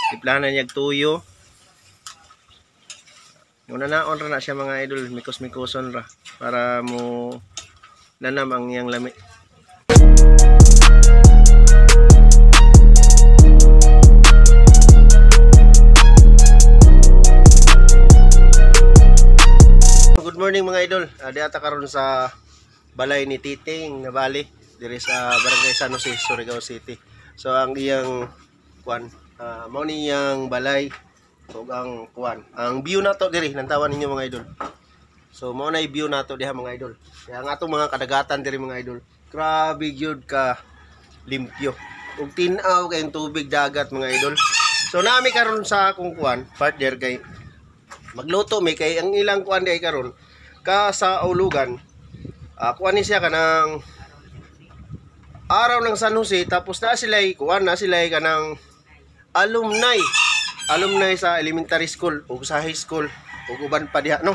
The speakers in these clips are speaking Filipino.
Tiplanan niya tuyo. Muna naon ra na siya mga idol, mikos-mikoson ra para mo nanam ang iyang lami. Good morning mga idol. Di ata karon sa balay ni Titing na bali diri sa Barangay San Jose, Surigao City. So ang iyang kuan mao ni iyang balay ug ang kuan. Ang view nato diri nantawan ninyo mga idol. So mao na view nato diha mga idol. Kaya ang atong mga kadagatan diri mga idol, grabe gyud ka limpyo. Ug tin-aw kay tubig dagat mga idol. So nami karon sa akong kuan, partner kay magluto mi kay ang ilang kuan di karon ka sa ulugan. Kuan ni siya kanang araw ng San Jose, tapos na sila kuan na sila kanang alumni sa elementary school o sa high school o uban pa diha no.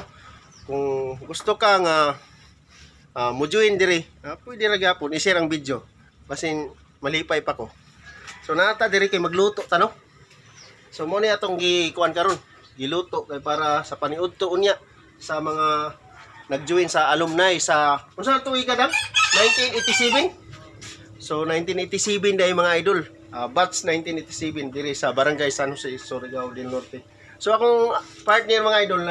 Kung gusto ka nga mo join diri, pwede ra gyapon i-share ang video basin malipay pa ko. So nata diri kay magluto ta no. So mo ni atong gikuan karon, giluto kay para sa paniudto unya sa mga nag-join sa alumni sa unsa tuig ka 1987. So 1987 dai mga idol. Batch 1987 diri sa Barangay San Jose, Surigao del Norte. So akong partner mga idol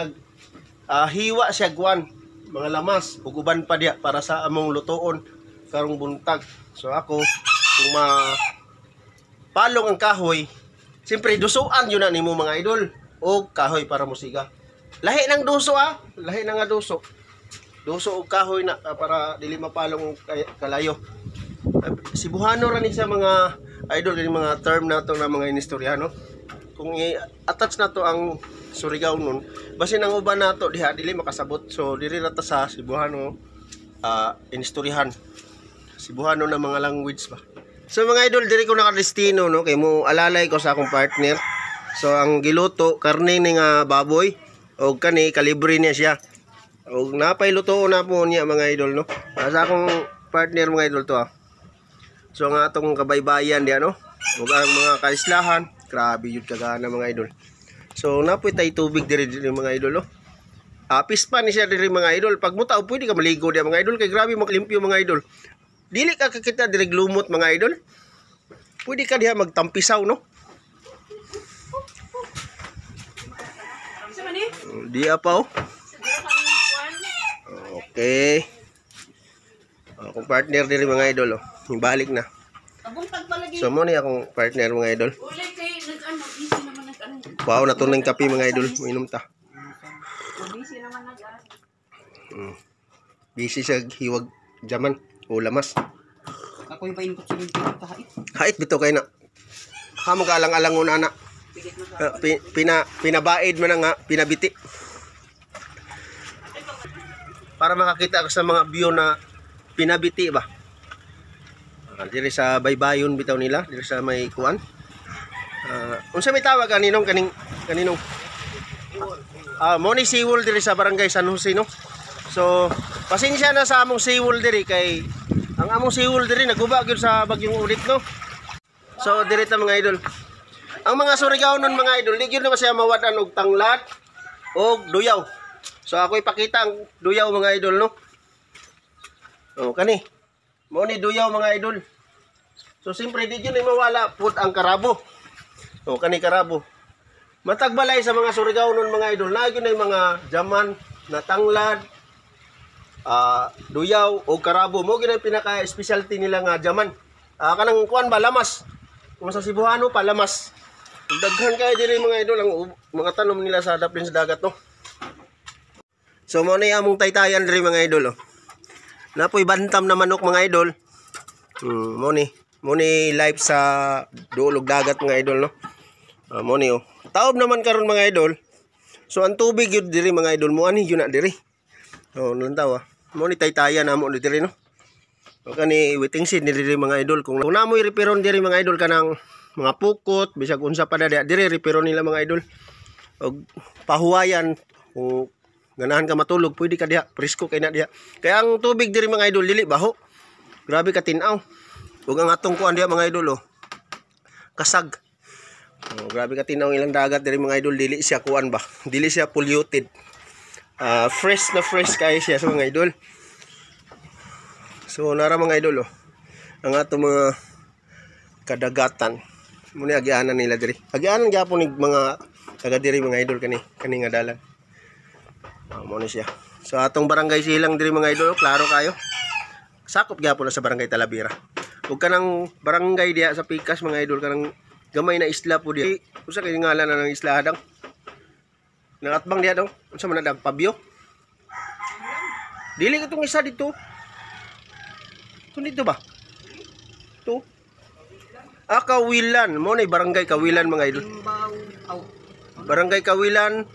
hiwa siya guwan mga lamas ug uban pa diha para sa among lutoon karong buntag. So ako kung palong ang kahoy, siyempre dusuan yun na nimo mga idol og kahoy para musiga. Lahi ng duso lahi na nga duso. Duso og kahoy na para dili mapalong kalayo. Sibuhano ra ni sa mga idol kini mga term nato na mga inistoryano. Kung i-attach nato ang Surigao nun, basin ang uban nato diha dili makasabot. So diri ra ta sa Sibuhano inistoryahan. Sibuhano na mga language ba. So mga idol diri ko nakadestino no kay mo alalay ko sa akong partner. So ang giluto karne ni nga baboy og kani kalibre niya siya. Og napay lutoon na po niya mga idol no. Sa akong partner mga idol to So ang atong kabaybayan diya no. Ug ang mga kaislahan, grabe yun kagana mga idol. So napoy tay tubig diri mga idol no. Pispan ni siya diri mga idol. Pag mo tao pwede ka maligo diya mga idol kay grabe makalimpyo mga idol. Dili ka kakita diri glumot mga idol. Pwede ka diha magtampisaw no. Diya pa Okay. Akong partner diri mga idol ibalik na. So mo ni akong partner mga idol. Wow, natunay kape mga idol, uminom ta. Busy siya hiwag jaman o lamas. Ako yung painukot sa limpi ta hait bitaw kay na. Hamo ka alang-alangon ana. Pinabaid man nga, pinabiti. Para makakita ka sa mga view na pinabiti ba. Diri sa baybayon bitaw nila, diri sa may kuan. Unsa may tawag kaninong mo ni seawall diri sa Barangay San Jose no. So pasensya na sa among seawall diri kay ang among seawall diri naguba gyud sa bagyong ulit no. So diri ta mga idol. Ang mga Surigao nun mga idol, di gyud na siya mawadan og tanglad og duyaw. So ako ipakita ang duyaw mga idol no. Kani. Mo ni duyaw mga idol. So siyempre di gyud mawala pud ang karabo. Kani karabo. Matagbalay sa mga Surigao nun mga idol, na gyud mga jaman na tanglad, duyaw o karabo. Mo gyud ang pinaka-specialty nila nga jaman. Kanang kuan ba lamas. Kung sa Sibuhano pa lamas. Daghan kay diri mga idol ang mga tanom nila sa daplin sa dagat no. So mo ni among taytayan diri mga idol Napoy bantam na manok mga idol. Mo ni live sa duolog dagat mga idol no. Mo ni taob naman karon mga idol. So ang tubig yun diri mga idol mo ani yun na diri. Nantaw mo ni taytayan na mo diri no. Kani waiting scene diri mga idol kung namoy reperon diri mga idol kanang mga pukot bisag unsa pa diri reperon nila mga idol. Og pahuwayan kung ganahan ka matulog pwede ka diha presko kay na diha. Kaya ang tubig diri mga idol dili baho. Grabe ka tin-aw. Ug ang atong kuan diha mga idol kasag. Oh, grabe ka tinaw ilang dagat diri mga idol, dili siya kuan ba? Dili siya polluted. Fresh na fresh kay siya sa mga idol. So nara mga idol oh. Ang ato mga kadagatan. Muna agianan nila diri. Agianan gyapon nig mga taga diri mga idol kani nga dalan. Mo na siya. So atong barangay silang diri mga idol, klaro kayo. Sakop gyapon na sa barangay Talavera. Ug kanang barangay diya sa Pikas mga idol, kanang gamay na isla po diya. Usa kay ngalan na ng isla adang. Nangatbang diya daw. Unsa man na Pabyo? Dili ko tong isa dito. Dito ba? To. Kawilan. Mo na barangay Kawilan mga idol. Barangay Kawilan,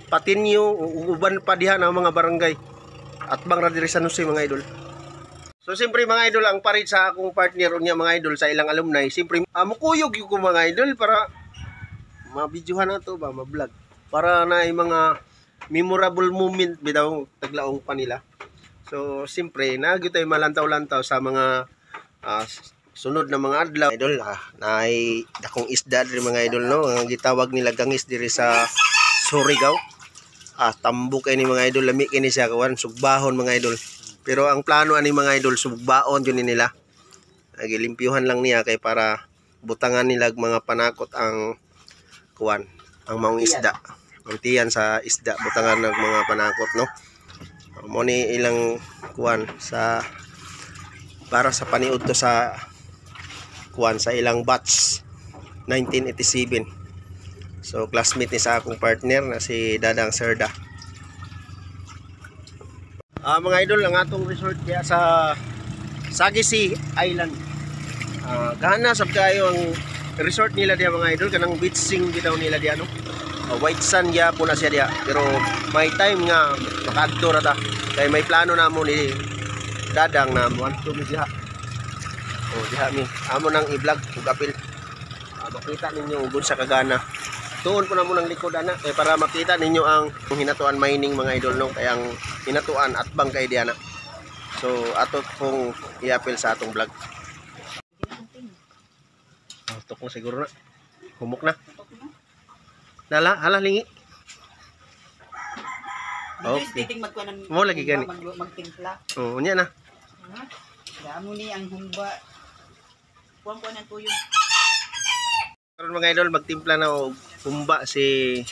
Patinyo, uban pa diha ang mga barangay. At bang ra diri sa San Jose mga idol. So siyempre mga idol, ang parit sa akong partner unya mga idol sa ilang alumni, siyempre mukuyog yung ko mga idol para mabidyohan na to ba, ma-vlog. Para na yung mga memorable moment bitaw taglaong pa nila. So siyempre, nagyo tayo malantaw-lantaw sa mga sunod na mga adlaw. Idol, naay dakong isda diri mga idol no, ang gitawag nila gangis diri sa Surigao. Tambok kay ni mga idol, lami kini siya kawan, sugbahon mga idol. Pero ang plano ani mga idol, sugbaon yun nila. Gilimpyuhan lang niya kay para butangan nila mga panakot ang kuwan, ang maong isda. Ang tiyan sa isda, butangan ng mga panakot no. Mo ni ilang kuwan sa para sa paniud to sa kuwan sa ilang batch 1987. So classmate ni sa akong partner na si Dadang Serda. Mga idol, ang atong resort diya sa Sagisi Island. Gana sab kayo ang resort nila diya mga idol, kanang beach sing bitaw nila diya no. White sand ya po na siya diya, pero may time nga makadto ra ta. Kay may plano namo ni Dadang na mo anto mi diha. Diha mi amo nang i-vlog ug apil. Makita ninyo ug sa kagana. Tuon po na mo ng likod ana kay para makita ninyo ang hinatuan mining mga idol no, kay ang hinatuan at bang kay diana. So ato kung i-apil sa atong vlog. Tok na siguro na. Humok na. Hala lingi. Okay. Mo lagi gani. Magtimpla. Unya na. Damo ni ang humba. Kuan ko ng tuyo. Karon mga idol, magtimpla na og humba si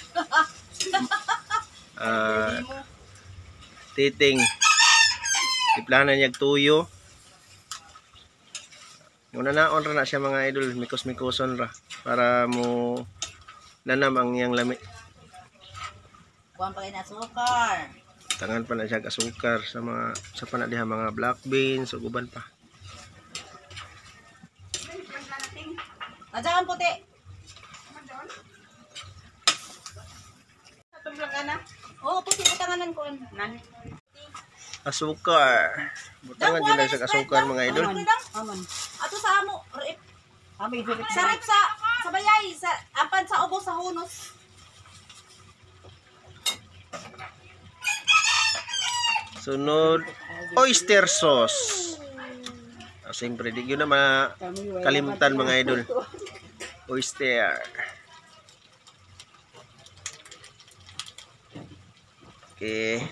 Titing. Timplahan na niya tuyo. Muna naon ra na siya mga idol, mikos-mikoson ra para mo nanam ang iyang lami. Kuan pa kay na sukar. Tangan pa na siya asukar sa mga sa pa na diha mga black beans ug uban pa. Adyan puti. Tumlang ana. Puti butanganan ko nan. Asukar. Butangan din na siya asukar mga idol. Aman. Ato sa amo, rip. Sarap sa bayay, sa apan sa ubos sa hunos. Sunod, oyster sauce. Siyempre, di yun na makalimutan mga idol. Oyster. Okay.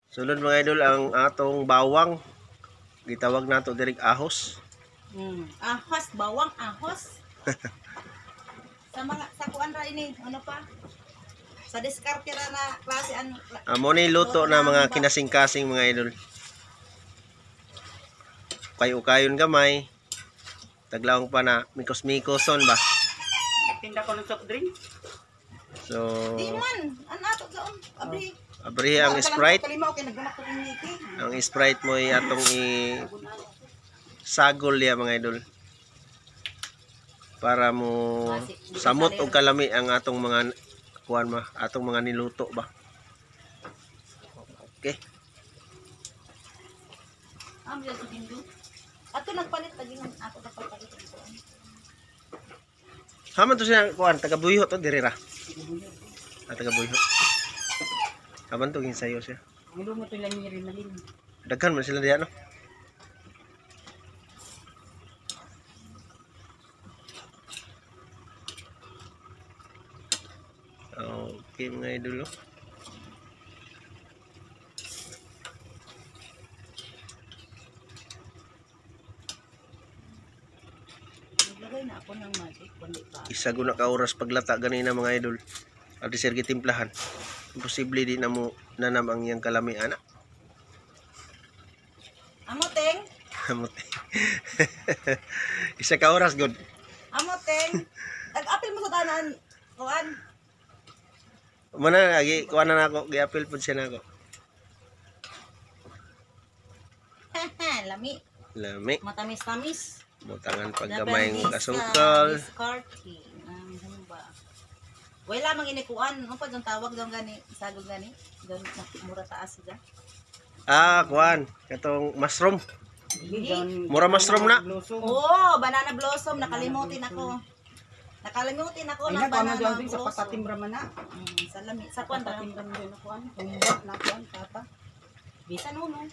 Sunod mga idol, ang atong bawang. Gitawag nato direk ahos. Ahos, bawang, ahos. Sa kuan ra ini, ano pa? Sa diskarte ra na klase ano. Amo ni luto na mga kinasing-kasing mga idol. Kayo-kayon gamay. Taglawang pa na mikos-mikoson ba. Tinda ko ng soft drink. So, di man, ato gaon. abri ang Sprite. Kalimaw kay nagdumak ko niki. Ang Sprite mo ay atong sagol ya mga idol. Para mo samot og kalami ang atong mga kuan atong mga niluto ba. Okay. Ato nagpalit lagi ng ato nagpalit. Haman to siya kuan taga-buyo to diri ra. Taga-buyo. Haman to ginsayo siya. Ano mo to lang ni Rinalin. Daghan man sila diha no. Okay mga idol. Oh. Naglagay na ako ng magic. Kundi pa. Isa guna ka oras paglata ganina mga idol. Adi sir gitimplahan. Imposible di na mo nanam ang iyang kalamian. Amoteng. Amote. Isa ka oras god. Amoteng. Nag-apil mo sa tanan. Kuan. Mana lagi kuha na ako, gi-appeal pud siya nako. Lami. Lami. Matamis-tamis. Mutangan paggamay ng kasungkal. Discarding. Ba? Wala mang inikuan. Ano pa dyan tawag dyan gani? Sagol gani? Dyan mura taas dyan. Ah, kuan. Katong mushroom. Mura mushroom na. Oo, banana blossom. Nakalimutin ako. Nakalimutin ako ng banana blossom. Sa patatim raman na. Sa lami. Sa kuan ba? Patatim raman din ako. Humba na kuan, tata. Bisa nuno.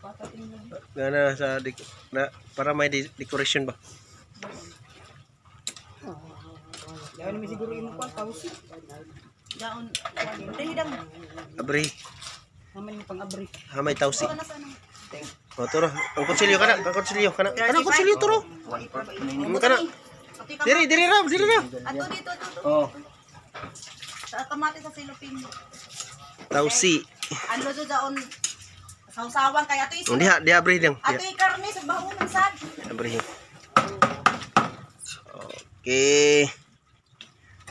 Patatim raman. Gana sa na para may decoration ba? Yan naman siguro yung kuan, tausi. Daon. Hidang. Abri. Naman yung pang-abri. Hamay tawsi. Ito na sana. O turo, ang konsilyo kana, ang konsilyo kana. Ano konsilyo turo? Kana. Diri ra. Ato dito. Oh. Sa kamati sa silupin. Tawsi. Ano do daon sausawan kaya ato Di abri dang. ato karne sa bahunan sad. Abri. Okay.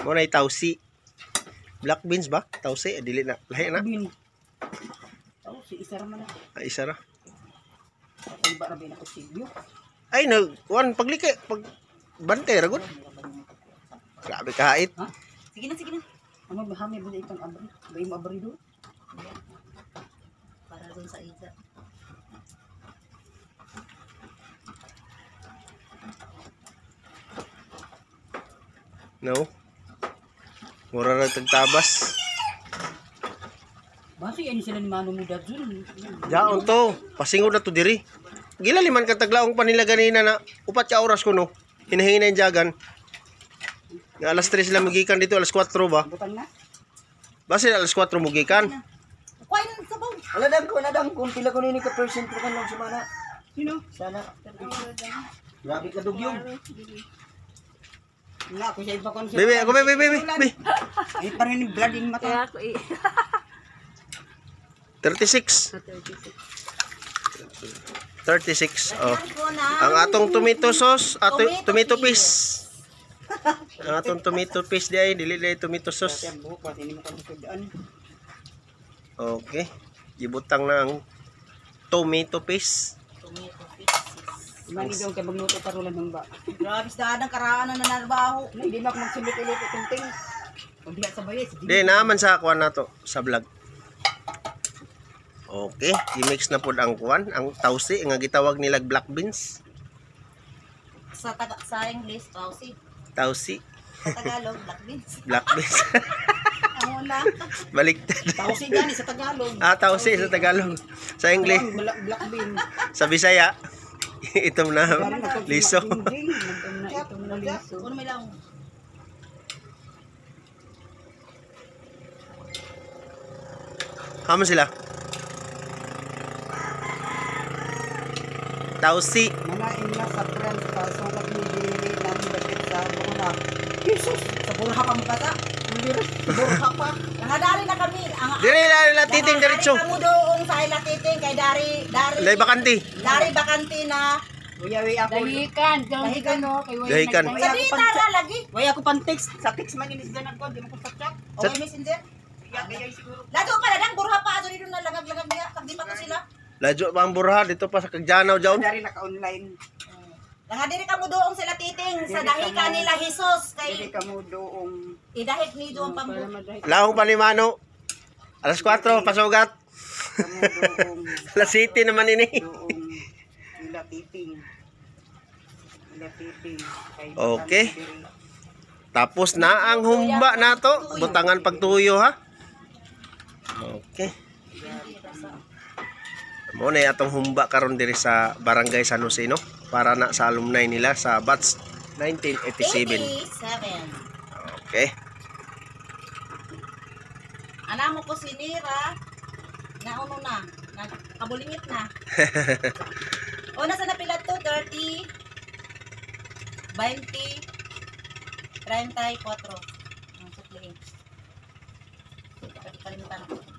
Mo na tawsi. Black beans ba? Tawsi dili na. Lahi na. Bin. Tausi, isa raman na. Ay, isa ra. Iba na bin ako sigyo. Ay no, kuan pagliki pag bantay ra gud. Grabe kahit. Ha? Sige na. Ano ba hami ba itong abri? Ba yung abri do? Para doon sa isa. No. Mura ra tagtabas. Basi yan sila ni Mano mo dadun. Jaon to, pasingod na to diri. Gila liman ka taglaong pa nila ganina na upat ka oras ko no. Hinahinay jagan. Nga alas 3 sila magikan dito, alas 4 ba? Butang na. Base alas 4 magikan. Kuha ng sabaw. Aladang kung pila ko nini ka percent ko kanong sumana. Sino? Sana. Grabe ka dugyong. Wala ko sa iba kon. Bebe, ako bebe. Ay parang ni blood in mata. 36. 36. Oh. Ko na. Ang atong tomato sauce, tomato paste. Ang atong tomato paste di ay dili tomato sauce. Ang buhok pati ni mo kadaan. Okay. Gibutang na ang tomato paste. Tomato pieces. Mani daw kay magluto parulan ng ba. Grabe sa dadang karaan na nanarbaho. Hindi na ako magsulit-ulit itong ting. Kung diha sa bayay, Di naman sa kuan nato sa vlog. Okay, i-mix na pod ang kuan, ang tausi nga gitawag nila black beans. Sa English, tausi. Tausi, Sa Tagalog, black beans. black beans. Ang una. Baliktad. tausi gani sa Tagalog. Tausi sa Tagalog. Sa English, Black bean. sa Bisaya, itom na liso. Itong na liso. Ano may lang? Hamo sila. Tausi. Manain na sa trans pasukat ni diri nang dapit sa Burha. Jesus, Sa burha pa mo bata. Burha pa. Nangadari na kami. Diri na titing diretso. Nangadari kamo doon sa ila titing kay Dari. Lay bakanti. Dari bakanti na. Uyawi ako. Dahikan no. Dahikan. Sa di tara lagi. Way ako pan text. Sa text man inis ganag ko, di mo ko sa chat. Okay, messenger. Kaya siguro. Lato pa lang burha pa ato dito na lagag-lagag niya. Pag di pa to sila. Lajo pa ang burha dito pa sa Kagjanaw jaon. Dari naka-online. Nangadiri kamo doon sila titing sa dahikan nila Jesus Dili kay ka mo doong idahik ni doon pambu. Laong pa ni Mano. Alas 4 pasugat. kamo doong Alas 7 naman ini. doong ila titing. Kay Okay. Tapos na ang humba nato. Butangan pagtuyo ha. Okay. Mo na atong humba karon diri sa Barangay San Jose no para na sa alumni nila sa batch 1987. 87. Okay. Ana mo ko sinira. Nauno na. Nagkabulingit na. O, nasa na pila to? 30, 20, 34. Ang sukliin. Kalimutan ako.